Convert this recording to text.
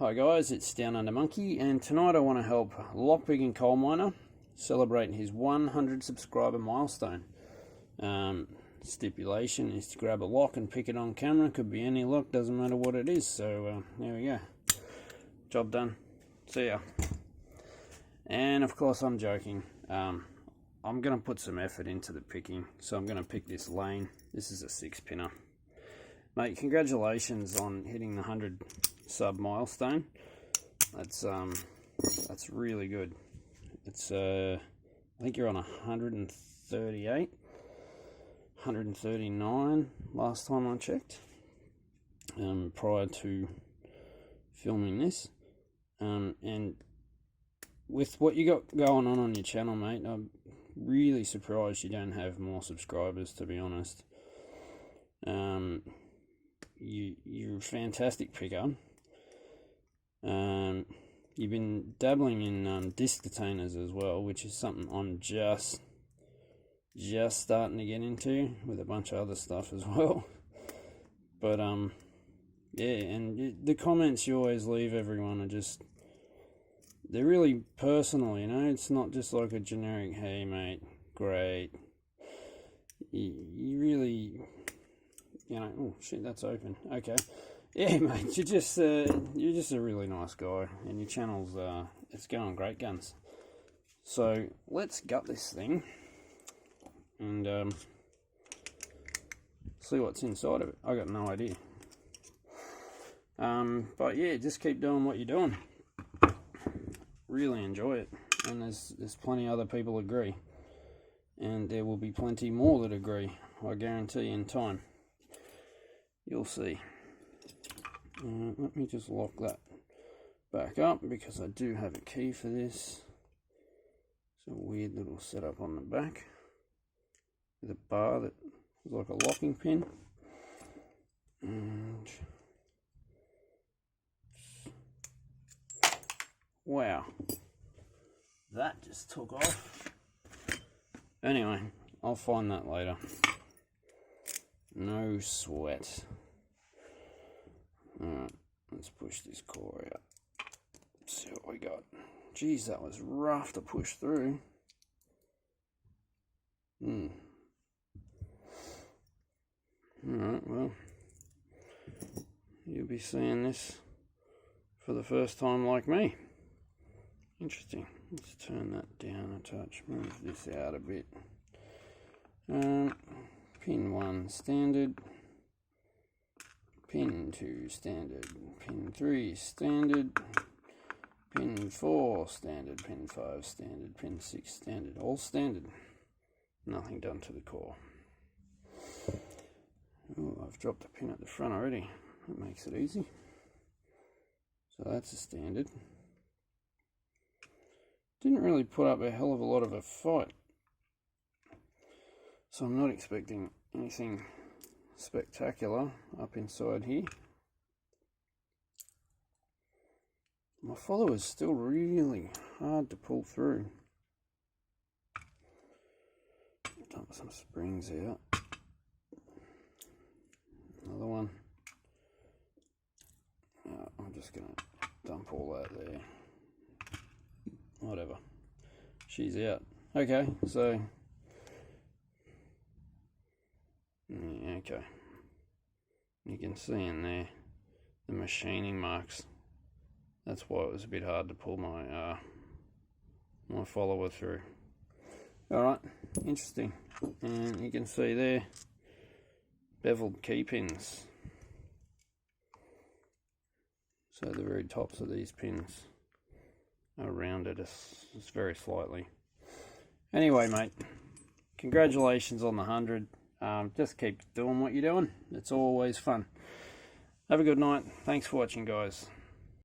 Hi guys, it's Down Under Monkey, and tonight I want to help Lockpicking and Coal Miner celebrate his 100 subscriber milestone. Stipulation is to grab a lock and pick it on camera. Could be any lock, doesn't matter what it is. So there we go. Job done. See ya. And of course I'm joking. I'm going to put some effort into the picking, so I'm going to pick this lane. This is a 6-pinner. Mate, congratulations on hitting the 100 sub milestone. That's really good. It's I think you're on 138, 139 last time I checked, prior to filming this. And with what you got going on your channel, mate, I'm really surprised you don't have more subscribers, to be honest. You're a fantastic picker. You've been dabbling in disc detainers as well, which is something I'm just starting to get into with a bunch of other stuff as well. But yeah, and the comments you always leave everyone are they're really personal, you know. It's not just like a generic, hey mate, great. You really, you know, oh shit, that's open. Okay. Yeah, mate, you're just a really nice guy, and your channel's it's going great guns. So let's gut this thing and see what's inside of it. I got no idea. But yeah, just keep doing what you're doing. Really enjoy it, and there's plenty other people agree, and there will be plenty more that agree. I guarantee in time. You'll see. Let me just lock that back up because I do have a key for this. It's a weird little setup on the back with a bar that is like a locking pin. And wow, that just took off. Anyway, I'll find that later. No sweat. Alright, let's push this core out. See what we got. Geez, that was rough to push through. Alright, well, you'll be seeing this for the first time like me. Interesting. Let's turn that down a touch. Move this out a bit. Pin 1 standard. Pin 2 standard, pin 3 standard, pin 4 standard, pin 5 standard, pin 6 standard, all standard. Nothing done to the core. Oh, I've dropped a pin at the front already. That makes it easy. So that's a standard. Didn't really put up a hell of a lot of a fight. So I'm not expecting anything spectacular up inside here. My follower's still really hard to pull through. Dump some springs out. Another one. I'm just gonna dump all that there. Whatever. She's out. Okay, so yeah, okay. You can see in there the machining marks. That's why it was a bit hard to pull my my follower through. Alright, interesting. And you can see there beveled key pins. So the very tops of these pins are rounded just very slightly. Anyway, mate, congratulations on the 100. Just keep doing what you're doing. It's always fun. Have a good night. Thanks for watching, guys.